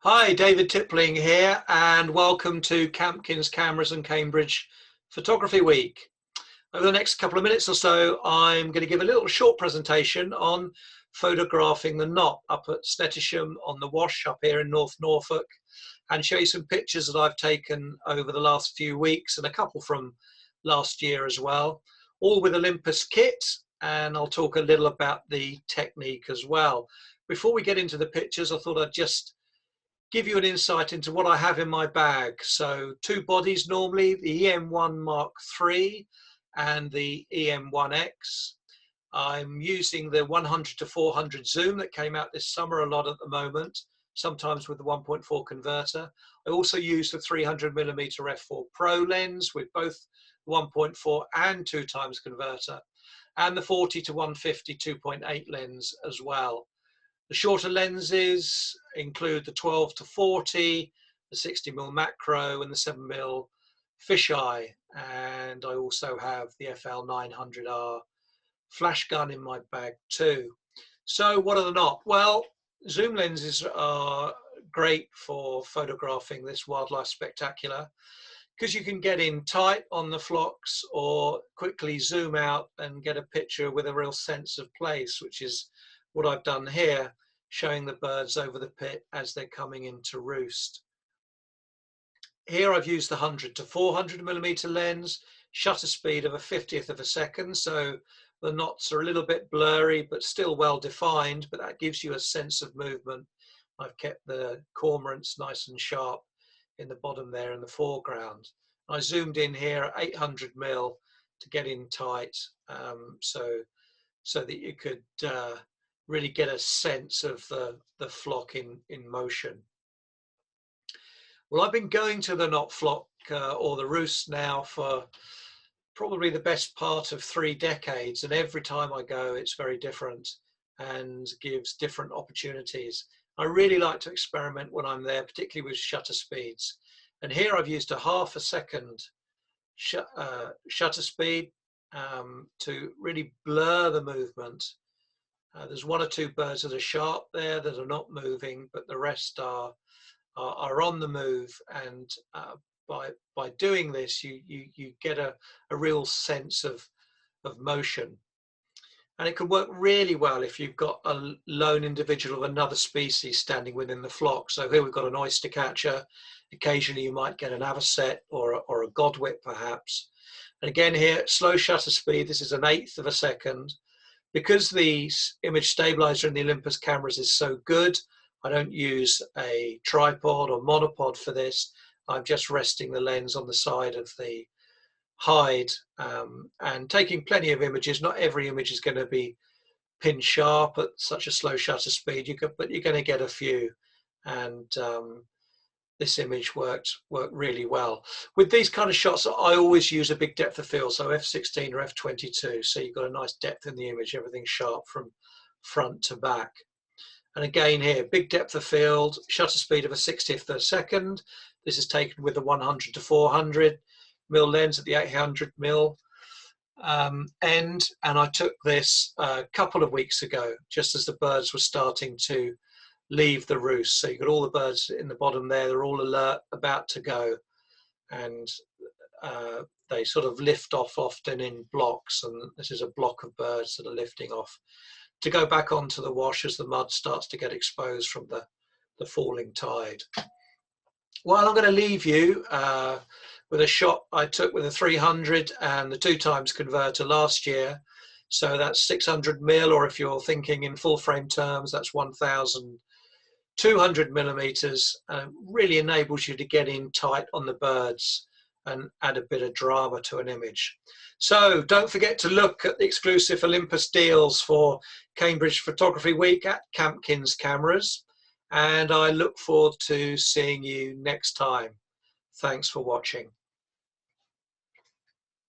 Hi, David Tipling here, and welcome to Campkins Cameras and Cambridge Photography Week. Over the next couple of minutes or so, I'm going to give a little short presentation on photographing the knot up at Snettisham on the Wash up here in North Norfolk, and show you some pictures that I've taken over the last few weeks and a couple from last year as well, all with Olympus kit, and I'll talk a little about the technique as well. Before we get into the pictures, I thought I'd just give you an insight into what I have in my bag. So two bodies normally, the EM1 Mark III and the EM1X. I'm using the 100-400 zoom that came out this summer a lot at the moment, sometimes with the 1.4 converter. I also use the 300mm f4 Pro lens with both 1.4 and 2x converter, and the 40-150 2.8 lens as well. The shorter lenses include the 12-40, the 60mm macro and the 7mm fisheye. And I also have the FL900R flash gun in my bag too. So what are the knot? Well, zoom lenses are great for photographing this wildlife spectacular because you can get in tight on the flocks or quickly zoom out and get a picture with a real sense of place, which is what I've done here, showing the birds over the pit as they're coming in to roost. Here I've used the 100-400mm lens, shutter speed of a 50th of a second, so the knots are a little bit blurry but still well defined, but that gives you a sense of movement. I've kept the cormorants nice and sharp in the bottom there in the foreground. I zoomed in here at 800mm to get in tight, so that you could really get a sense of the flock in motion. Well, I've been going to the knot flock or the roost now for probably the best part of 3 decades, and every time I go it's very different and gives different opportunities. I really like to experiment when I'm there, particularly with shutter speeds, and here I've used a half a second shutter speed to really blur the movement. There's 1 or 2 birds that are sharp there that are not moving, but the rest are on the move. And by doing this, you get a real sense of motion. And it can work really well if you've got a lone individual of another species standing within the flock. So here we've got an oyster catcher. Occasionally you might get an avocet or a godwit perhaps. And again here, slow shutter speed. This is an 1/8 of a second. Because the image stabilizer in the Olympus cameras is so good, I don't use a tripod or monopod for this. I'm just resting the lens on the side of the hide and taking plenty of images. Not every image is going to be pin sharp at such a slow shutter speed, but you're going to get a few. And this image worked really well. With these kind of shots, I always use a big depth of field, so f16 or f22, so you've got a nice depth in the image, everything's sharp from front to back. And again here, big depth of field, shutter speed of a 60th of a second. This is taken with a 100-400mm lens at the 800mm end, and I took this a couple of weeks ago, just as the birds were starting to leave the roost. So you've got all the birds in the bottom there, they're all alert, about to go, and they sort of lift off often in blocks, and this is a block of birds that are lifting off to go back onto the wash as the mud starts to get exposed from the falling tide. Well, I'm going to leave you with a shot I took with a 300 and the 2x converter last year. So that's 600mm, or if you're thinking in full frame terms, that's 1,200mm. Really enables you to get in tight on the birds and add a bit of drama to an image. So don't forget to look at the exclusive Olympus deals for Cambridge Photography Week at Campkins Cameras, and I look forward to seeing you next time. Thanks for watching.